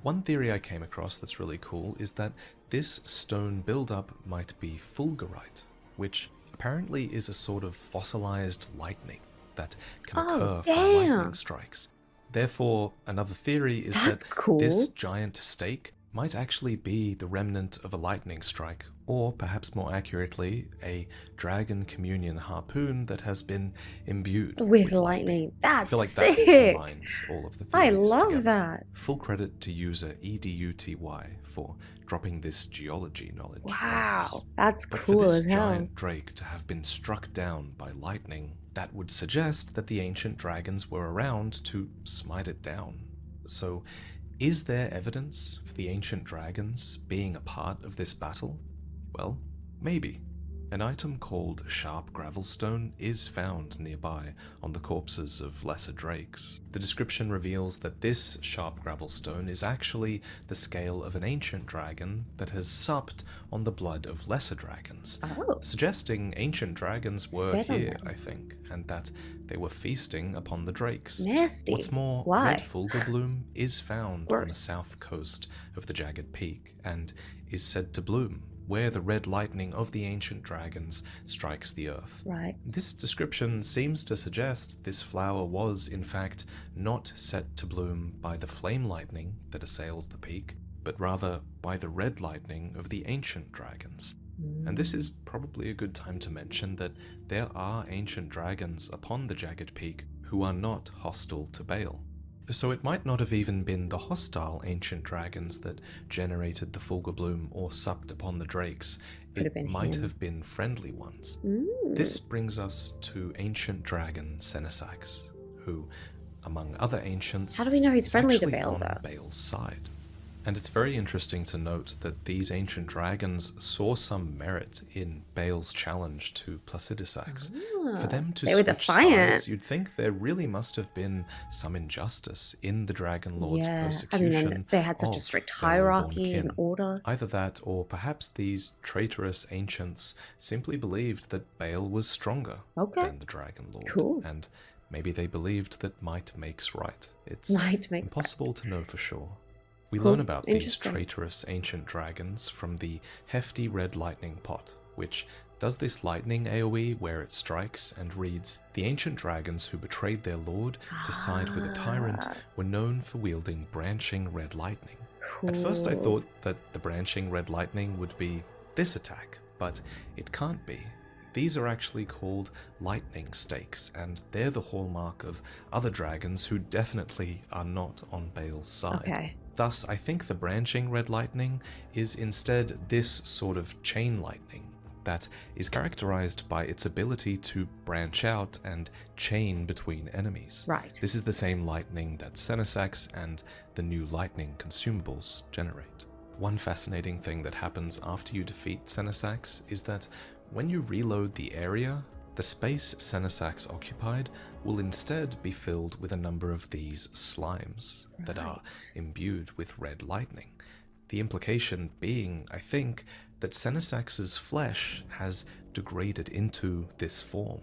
One theory I came across that's really cool is that this stone buildup might be fulgurite, which apparently is a sort of fossilized lightning that can occur from lightning strikes. Therefore, another theory is that this giant stake might actually be the remnant of a lightning strike, or perhaps more accurately, a Dragon Communion harpoon that has been imbued with lightning.
That's
I feel like
sick!
that combines all of the theories
I love
together.
that!
Full credit to user EDUTY for dropping this geology knowledge.
Wow, that's
But
cool
for this
as hell.
giant drake to have been struck down by lightning, that would suggest that the ancient dragons were around to smite it down. So, is there evidence for the ancient dragons being a part of this battle? Well, maybe. An item called Sharp Gravelstone is found nearby on the corpses of lesser drakes. The description reveals that this Sharp Gravelstone is actually the scale of an ancient dragon that has supped on the blood of lesser dragons, suggesting ancient dragons were here, I think, and that they were feasting upon the drakes.
Nasty.
What's more,
Why?
red fulgur bloom is found on the south coast of the Jagged Peak, and is said to bloom where the red lightning of the ancient dragons strikes the earth.
Right.
This description seems to suggest this flower was, in fact, not set to bloom by the flame lightning that assails the peak, but rather by the red lightning of the ancient dragons. And this is probably a good time to mention that there are ancient dragons upon the Jagged Peak who are not hostile to Bayle. So it might not have even been the hostile ancient dragons that generated the fulgur bloom or supped upon the drakes. It might have been friendly ones. This brings us to ancient dragon Senesax, who, among other ancients,
How do we know he's
is
friendly to
actually
Bayle,
on
though?
Bayle's side. And it's very interesting to note that these ancient dragons saw some merit in Bayle's challenge to Placidusax. For them to
They were
switch
defiant.
sides, you'd think there really must have been some injustice in the Dragon Lord's
Yeah, I
persecution.
mean, they had such a
of
strict
their Lowborn
hierarchy and
kin.
order.
Either that, or perhaps these traitorous ancients simply believed that Bayle was stronger than the Dragon Lord.
Cool.
And maybe they believed that might makes right. It's
Might makes
impossible to know for sure. We
Cool.
learn about these
Interesting.
traitorous ancient dragons from the hefty red lightning pot, which does this lightning AoE where it strikes and reads, "The ancient dragons who betrayed their lord to side with a tyrant were known for wielding branching red lightning."
Cool.
At first I thought that the branching red lightning would be this attack, but it can't be. These are actually called lightning stakes, and they're the hallmark of other dragons who definitely are not on Bayle's side.
Okay.
Thus, I think the branching red lightning is instead this sort of chain lightning that is characterized by its ability to branch out and chain between enemies.
Right.
This is the same lightning that Senesax and the new lightning consumables generate. One fascinating thing that happens after you defeat Senesax is that when you reload the area, the space Senesax occupied will instead be filled with a number of these slimes that are imbued with red lightning. The implication being, I think, that Senesax's flesh has degraded into this form.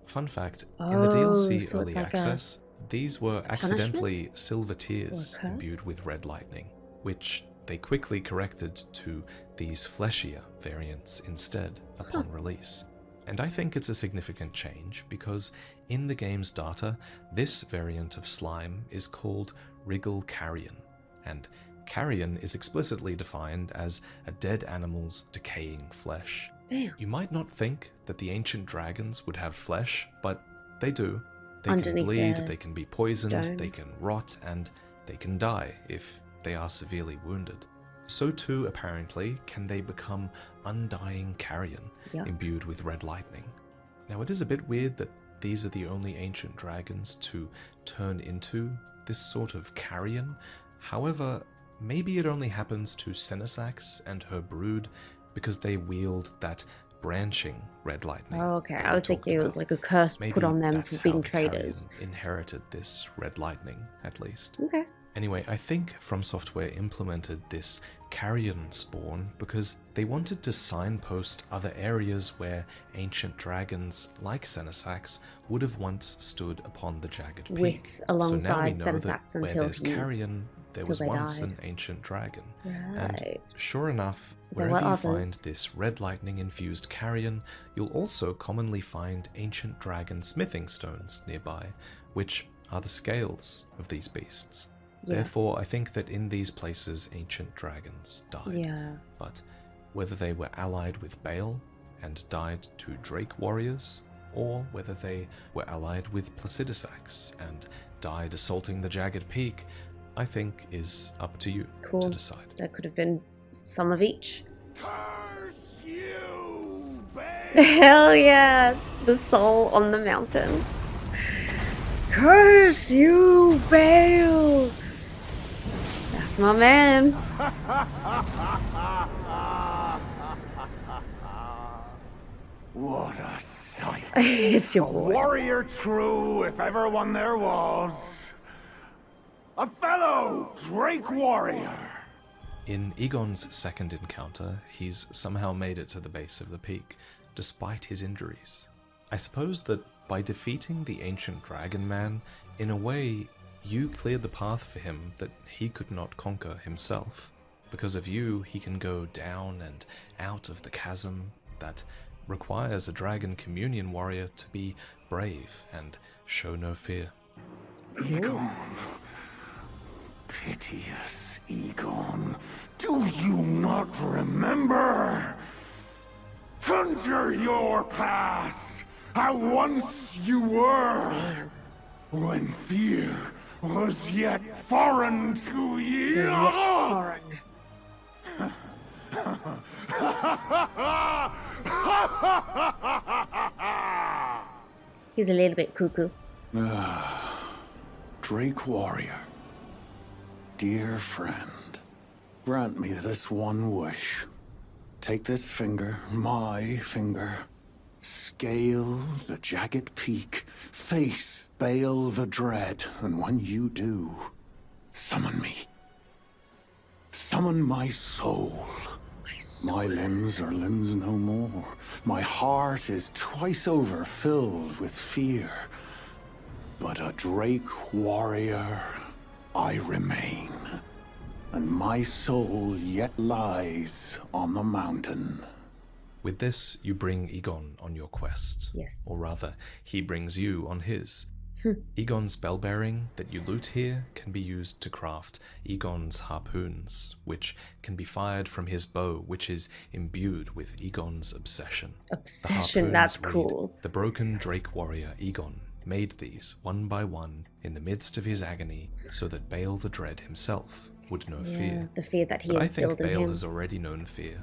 Fun fact, in the DLC
so
Early
it's like
Access, these were accidentally
punishment?
silver tears
Or a
imbued
curse?
with red lightning, which they quickly corrected to these fleshier variants instead upon release. And I think it's a significant change because in the game's data, this variant of slime is called Wriggle Carrion, and carrion is explicitly defined as a dead animal's decaying flesh.
Damn.
You might not think that the ancient dragons would have flesh, but they do. They
Underneath
can bleed,
their
they can be poisoned,
stone.
they can rot, and they can die if they are severely wounded. So too, apparently, can they become undying carrion,
Yup.
imbued with red lightning. Now, it is a bit weird that these are the only ancient dragons to turn into this sort of carrion. However, maybe it only happens to Senesax and her brood because they wield that branching red lightning.
Oh, okay.
that
I
we
was
talked
thinking it was
about.
like a curse
Maybe
put on them
that's
for being
how the carrion
traitors.
inherited this red lightning, at least.
Okay.
Anyway, I think FromSoftware implemented this carrion spawn because they wanted to signpost other areas where ancient dragons like Senesax would have once stood upon the Jagged Peak.
With alongside
so now we know
Senesax
that where
until
there's carrion, there was
they
once
died.
an ancient dragon.
Right.
And sure enough,
So there
wherever
were
you find
others.
this red lightning infused carrion, you'll also commonly find ancient dragon smithing stones nearby, which are the scales of these beasts.
Yeah.
Therefore, I think that in these places ancient dragons died.
Yeah.
But whether they were allied with Bayle and died to Drake warriors, or whether they were allied with Placidusax and died assaulting the Jagged Peak, I think is up to you
Cool.
to decide.
There could have been some of each.
Curse you, Bayle!
Hell yeah! The soul on the mountain. Curse you, Bayle! That's my man.
What a sight.
It's
A
your boy.
warrior true, if ever one there was. A fellow Drake warrior.
In Egon's second encounter, he's somehow made it to the base of the peak, despite his injuries. I suppose that by defeating the ancient dragon man, in a way, you cleared the path for him that he could not conquer himself. Because of you, he can go down and out of the chasm that requires a dragon communion warrior to be brave and show no fear.
Egon. Piteous Egon. Do you not remember? Conjure your past. How once you were.
Damn.
When fear was yet foreign to you.
Was yet foreign. He's a little bit cuckoo.
Drake warrior, dear friend, grant me this one wish. Take this finger, my finger, scale the jagged peak, face Bayle the Dread, and when you do, summon me. Summon my soul. My limbs are limbs no more. My heart is twice over filled with fear. But a Drake warrior I remain, and my soul yet lies on the mountain.
With this, you bring Egon on your quest.
Yes.
Or rather, he brings you on his. Egon's bellbearing that you loot here can be used to craft Egon's harpoons, which can be fired from his bow, which is imbued with Egon's obsession.
Obsession, that's cool.
The broken Drake warrior Egon made these one by one in the midst of his agony so that Bayle the Dread himself would know fear.
The fear that he
But I
instilled
think
in
Bayle
him.
has already known fear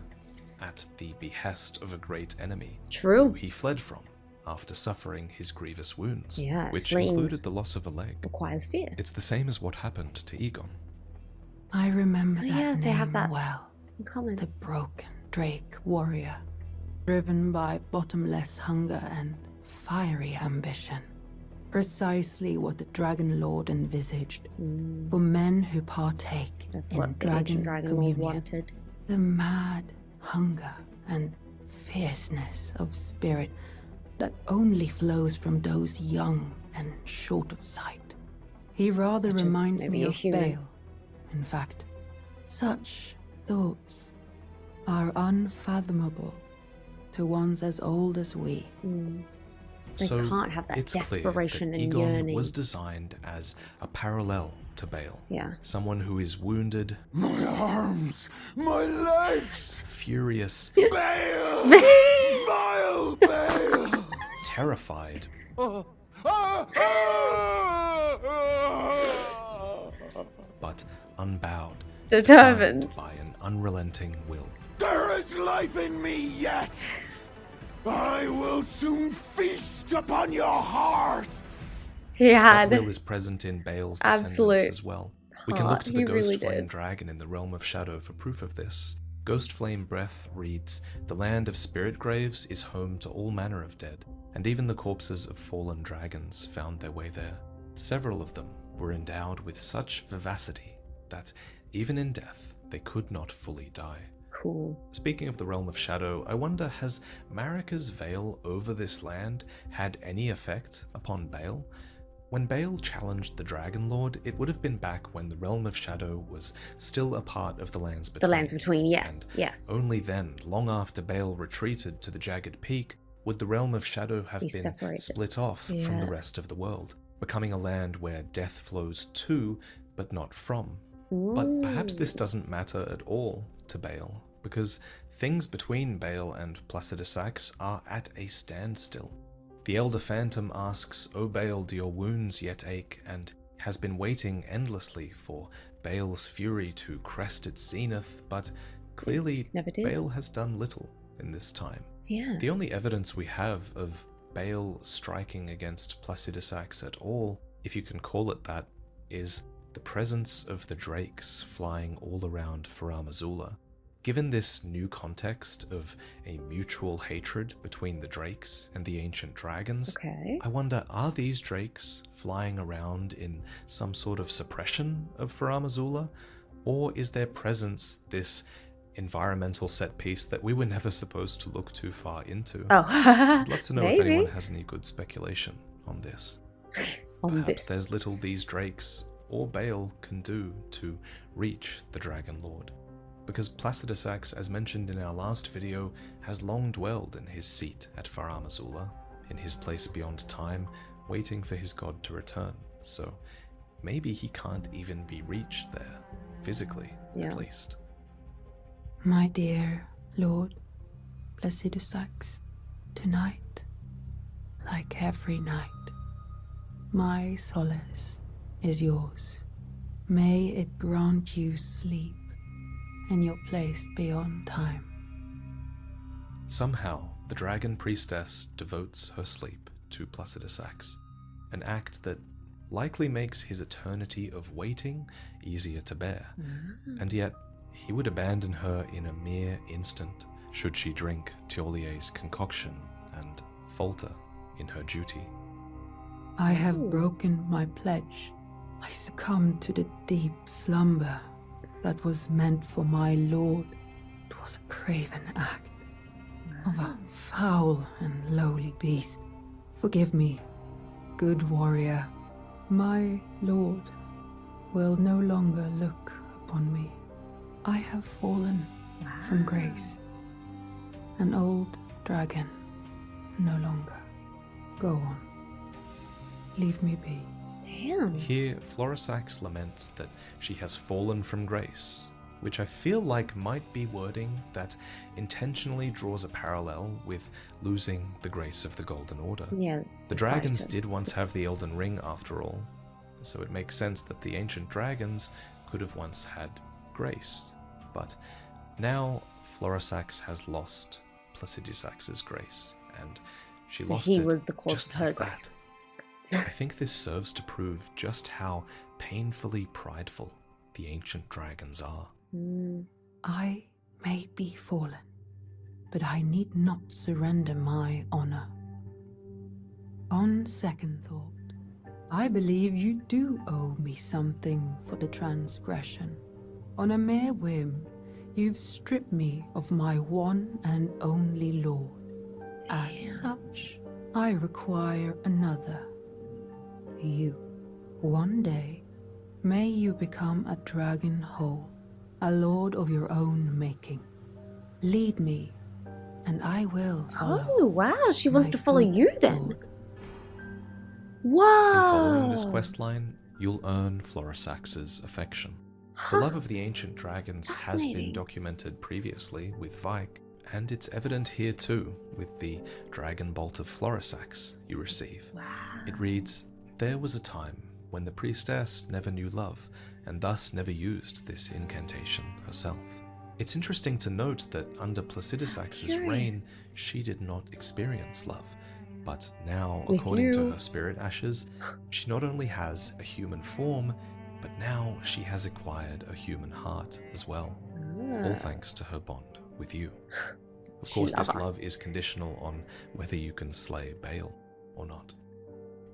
at the behest of a great enemy who
True.
he fled from after suffering his grievous wounds,
Yeah,
which
fleeing
included the loss of a leg.
Requires fear.
It's the same as what happened to Egon.
I remember
Oh,
that
yeah,
name
they have that
well.
in common.
The broken Drake warrior, driven by bottomless hunger and fiery ambition. Precisely what the Dragon Lord envisaged for men who partake
That's
in
what the ancient
dragon
dragon lord
communion.
wanted.
The mad hunger and fierceness of spirit that only flows from those young and short of sight. He rather
Such as
reminds
maybe
me
a
of
human.
Bayle. In fact, such thoughts are unfathomable to ones as old as we.
They
So
can't have that
it's
desperation
clear that
and
Egon
yearning.
was designed as a parallel to Bayle.
Yeah.
Someone who is wounded,
My arms, my legs.
furious,
Bayle! Vile Bayle!
terrified, but unbowed,
Determined.
defined by an unrelenting will.
There is life in me yet. I will soon feast upon your heart.
He
That
had.
will is present in Bayle's descendants
Absolute
as well. We can
heart.
look to the
He
Ghost
really
Flame
did.
Dragon in the Realm of Shadow for proof of this. Ghost Flame Breath reads, "The land of spirit graves is home to all manner of dead, and even the corpses of fallen dragons found their way there. Several of them were endowed with such vivacity that, even in death, they could not fully die."
Cool.
Speaking of the Realm of Shadow, I wonder, has Marika's veil over this land had any effect upon Bayle? When Bayle challenged the Dragon Lord, it would have been back when the Realm of Shadow was still a part of the Lands Between.
The lands between, yes,
And
yes.
Only then, long after Bayle retreated to the Jagged Peak, would the Realm of Shadow have
Be
been
separated.
split off from the
Yeah.
rest of the world, becoming a land where death flows to, but not from. But perhaps this doesn't matter at all to Bayle, because things between Bayle and Placidusax are at a standstill. The Elder Phantom asks, "O Bayle, do your wounds yet ache?" and has been waiting endlessly for Bayle's fury to crest its zenith, but clearly
never did.
Bayle has done little in this time.
Yeah.
The only evidence we have of Bayle striking against Placidusax at all, if you can call it that, is the presence of the drakes flying all around Farum Azula. Given this new context of a mutual hatred between the drakes and the ancient dragons,
Okay.
I wonder, are these drakes flying around in some sort of suppression of Farum Azula? Or is their presence this environmental set piece that we were never supposed to look too far into?
Oh,
I'd love to know if anyone
maybe.
has any good speculation on this.
On
Perhaps
this.
there's little these drakes or Bayle can do to reach the Dragon Lord. Because Placidusax, as mentioned in our last video, has long dwelled in his seat at Farum Azula, in his place beyond time, waiting for his god to return. So maybe he can't even be reached there, physically at least.
My dear Lord Placidusax, tonight, like every night, my solace is yours. May it grant you sleep in your place beyond time.
Somehow, the Dragon Priestess devotes her sleep to Placidusax, an act that likely makes his eternity of waiting easier to bear, and yet he would abandon her in a mere instant should she drink Tiolier's concoction and falter in her duty.
I have broken my pledge. I succumbed to the deep slumber that was meant for my lord. It was a craven act of a foul and lowly beast. Forgive me, good warrior. My lord will no longer look upon me. I have fallen from grace. An old dragon, no longer. Go on. Leave me be.
Damn.
Here, Florisax laments that she has fallen from grace, which I feel like might be wording that intentionally draws a parallel with losing the grace of the Golden Order.
Yeah, it's
The
sight
dragons
of-
did once have the Elden Ring after all, so it makes sense that the ancient dragons could have once had grace. But now Florisax has lost Placidusax's grace, and she
So
lost
he
it
was the cause
just
of her
like that.
grace.
I think this serves to prove just how painfully prideful the ancient dragons are.
I may be fallen, but I need not surrender my honor. On second thought, I believe you do owe me something for the transgression. On a mere whim, you've stripped me of my one and only lord. As such, I require another. You. One day, may you become a dragon whole, a lord of your own making. Lead me, and I will follow.
Oh, wow. She wants
my
to follow
good
you then.
lord.
In
Whoa.
following this questline, you'll earn Florisax's affection. The love of the ancient dragons has been
Fascinating.
documented previously with Vike, and it's evident here too with the Dragon Bolt of Florisax you receive.
Wow.
It reads, "There was a time when the priestess never knew love, and thus never used this incantation herself." It's interesting to note that under Placidusax's reign,
Curious.
she did not experience love. But now,
With
according to
you.
her spirit ashes, she not only has a human form, but now she has acquired a human heart as well. All thanks to her bond with you. Of
She
course,
loves
this
us.
love is conditional on whether you can slay Bayle or not.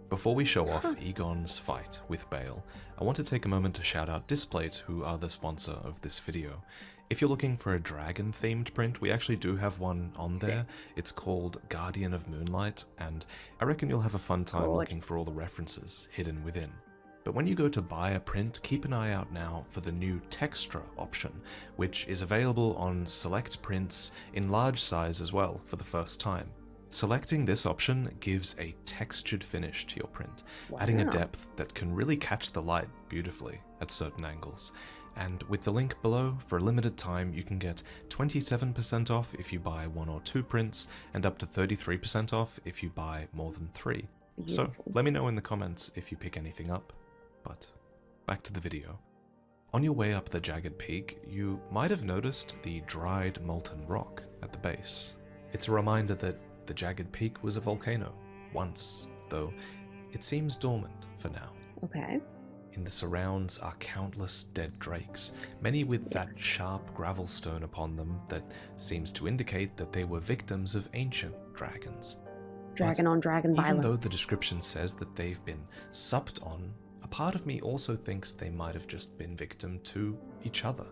Before we show off Egon's fight with Bayle, I want to take a moment to shout out Displate, who are the sponsor of this video. If you're looking for a dragon-themed print, we actually do have one on there. It's called Guardian of Moonlight, and I reckon you'll have a fun time looking for all the references hidden within. But when you go to buy a print, keep an eye out now for the new Textra option, which is available on select prints in large size as well for the first time. Selecting this option gives a textured finish to your print, adding a
Wow.
depth that can really catch the light beautifully at certain angles. And with the link below, for a limited time, you can get 27% off if you buy 1 or 2 prints, and up to 33% off if you buy more than 3. So
Beautiful.
let me know in the comments if you pick anything up. But back to the video. On your way up the jagged peak, you might have noticed the dried molten rock at the base. It's a reminder that the jagged peak was a volcano once, though it seems dormant for now.
Okay.
In the surrounds are countless dead drakes, many with that
Yes.
sharp gravel stone upon them that seems to indicate that they were victims of ancient dragons.
Dragon on dragon
Even though
violence.
the description says that they've been supped on, a part of me also thinks they might have just been victim to each other.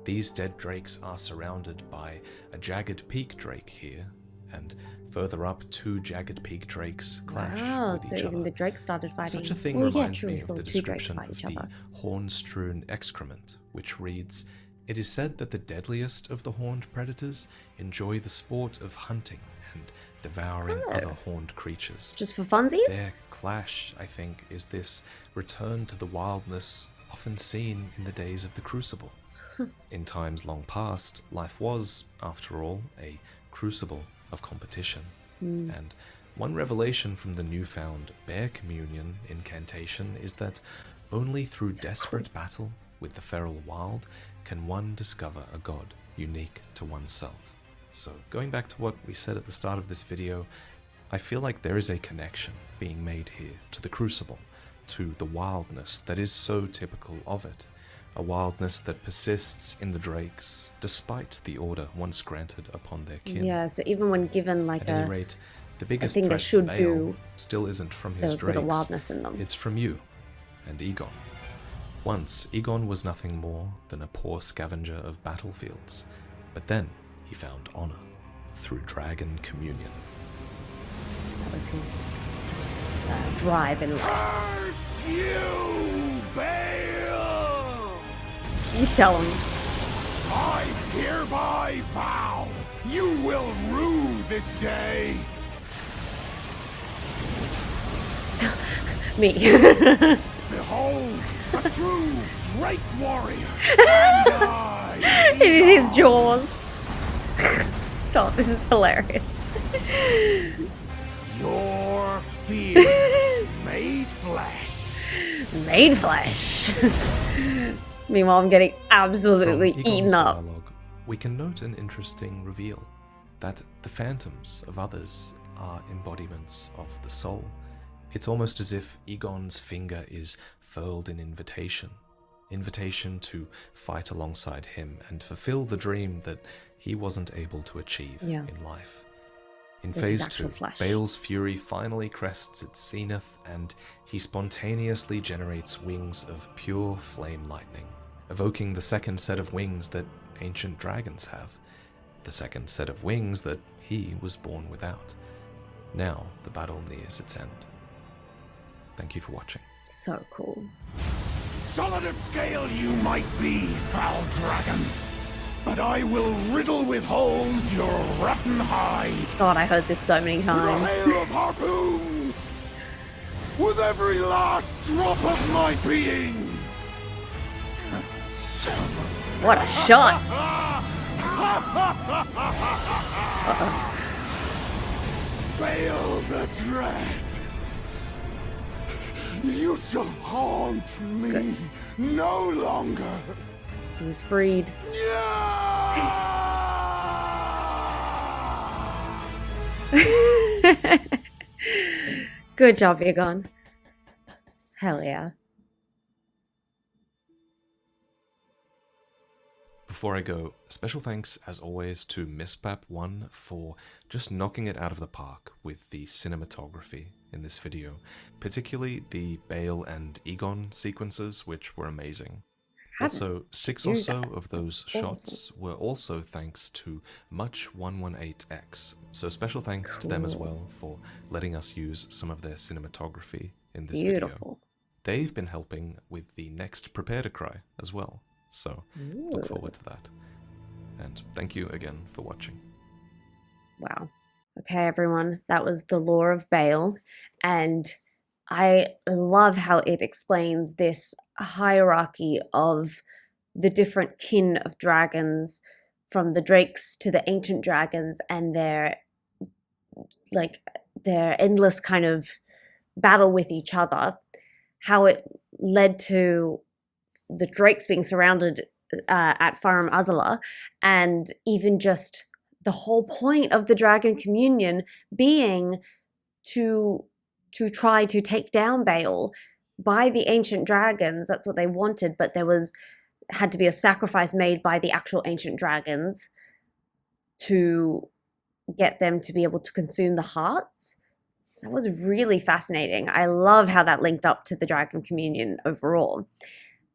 These dead drakes are surrounded by a jagged peak drake here, and further up, 2 jagged peak drakes clash
Wow,
with
so
each
even
other.
the drakes started fighting.
Such a thing
well, yeah,
reminds
true.
me
So
of the
2 drakes
description
fight
of
each
the
other.
horn-strewn excrement, which reads, "It is said that the deadliest of the horned predators enjoy the sport of hunting and devouring other horned creatures."
Just for funsies?
Their clash, I think, is this return to the wildness often seen in the days of the crucible. In times long past, life was, after all, a crucible of competition. And one revelation from the newfound Bear Communion incantation is that only through desperate battle with the feral wild can one discover a god unique to oneself. So, going back to what we said at the start of this video, I feel like there is a connection being made here to the crucible, to the wildness that is so typical of it. A wildness that persists in the drakes, despite the order once granted upon their kin.
Yeah, so even when given like
At any
a
rate, the biggest
thing they
threat
should
to Bayle
do,
still isn't from
there
his
was a bit of
drakes.
wildness in them.
It's from you and Egon. Once, Egon was nothing more than a poor scavenger of battlefields, but then he found honor through dragon communion.
That was his drive in life.
Curse you, Bayle!
You tell him.
I hereby vow you will rue this day.
Me.
Behold, a true Drake warrior, and I,
In his jaws. Stop, this is hilarious.
your fear made flesh.
Made flesh. Meanwhile, I'm getting absolutely
From Egon's
eaten up.
dialogue, we can note an interesting reveal, that the phantoms of others are embodiments of the soul. It's almost as if Egon's finger is furled in invitation to fight alongside him and fulfill the dream that he wasn't able to achieve in life. In
With his
Phase
actual
2,
flesh.
Bayle's fury finally crests its zenith, and he spontaneously generates wings of pure flame lightning, evoking the second set of wings that ancient dragons have, the second set of wings that he was born without. Now the battle nears its end. Thank you for watching.
So cool.
Solid of scale you might be, foul dragon, but I will riddle with holes your rotten hide.
God, I heard this so many
With a
times.
hail of harpoons, with every last drop of my being.
What a shot!
Bayle the Dread, you shall haunt me no longer.
He's freed. Good job, Egon. Hell yeah.
Before I go, special thanks as always to MissPap1 for just knocking it out of the park with the cinematography in this video, particularly the Bayle and Egon sequences, which were amazing. Also, 6 or
do
so
that.
of those
That's
shots were also thanks to Much118x, so special thanks to them as well for letting us use some of their cinematography in this video.
Beautiful.
They've been helping with the next Prepare to Cry as well, so look forward to that. And thank you again for watching.
Wow. Okay, everyone, that was the lore of Bayle, and I love how it explains this hierarchy of the different kin of dragons, from the drakes to the ancient dragons, and their endless kind of battle with each other, how it led to the drakes being surrounded at Farum Azula, and even just the whole point of the Dragon Communion being to try to take down Bayle, by the ancient dragons. That's what they wanted, but had to be a sacrifice made by the actual ancient dragons to get them to be able to consume the hearts. That was really fascinating. I love how that linked up to the dragon communion overall.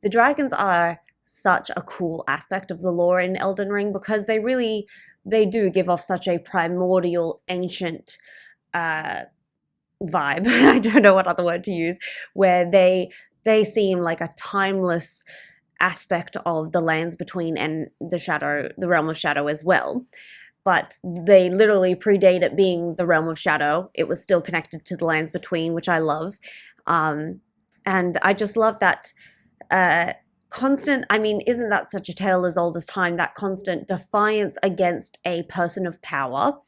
The dragons are such a cool aspect of the lore in Elden Ring because they do give off such a primordial, ancient vibe. I don't know what other word to use, where they seem like a timeless aspect of the lands between and the realm of shadow as well. But they literally predate it being the realm of shadow. It was still connected to the lands between, which I love. And I just love that constant, I mean, isn't that such a tale as old as time, that constant defiance against a person of power,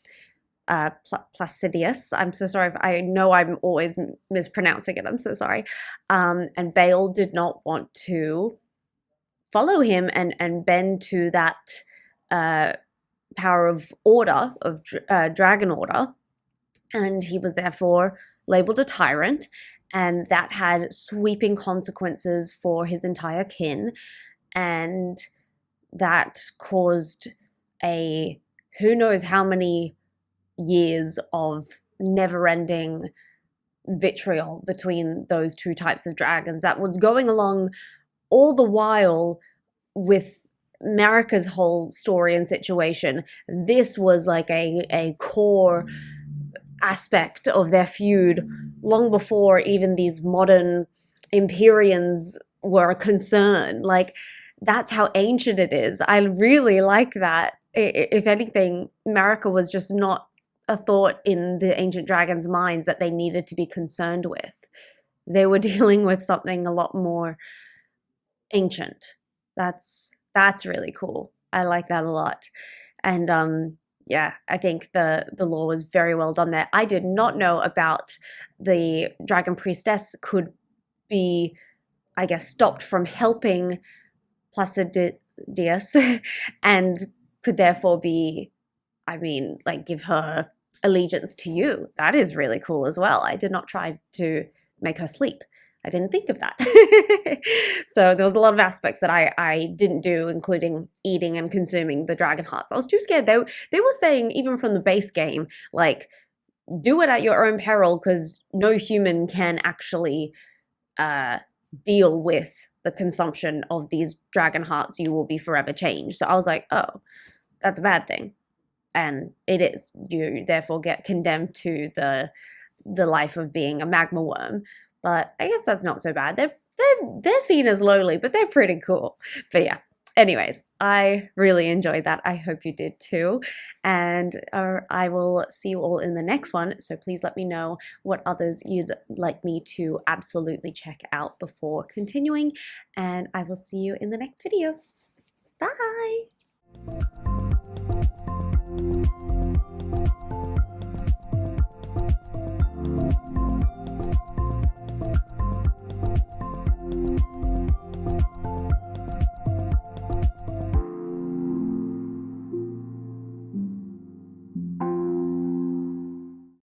Placidius. I'm so sorry. I know I'm always mispronouncing it. I'm so sorry. And Bayle did not want to follow him and bend to that power of order, of dragon order. And he was therefore labeled a tyrant. And that had sweeping consequences for his entire kin. And that caused who knows how many years of never-ending vitriol between those two types of dragons that was going along all the while with Marika's whole story and situation. This was like a core aspect of their feud long before even these modern Empyreans were a concern. Like, that's how ancient it is. I really like that. If anything, Marika was just not a thought in the ancient dragons' minds that they needed to be concerned with. They were dealing with something a lot more ancient. That's really cool. I like that a lot. And yeah, I think the lore was very well done there. I did not know about the dragon priestess could be, I guess, stopped from helping Placidius and could therefore be, I mean, like, give her allegiance to you. That is really cool as well. I did not try to make her sleep. I didn't think of that. So there was a lot of aspects that I didn't do, including eating and consuming the dragon hearts. I was too scared. They were saying, even from the base game, like, do it at your own peril because no human can actually deal with the consumption of these dragon hearts. You will be forever changed. So I was like, oh, that's a bad thing. And it is. You therefore get condemned to the life of being a magma worm. But I guess that's not so bad. They're seen as lowly, but they're pretty cool. But yeah, anyways, I really enjoyed that. I hope you did too. And I will see you all in the next one. So please let me know what others you'd like me to absolutely check out before continuing. And I will see you in the next video. Bye!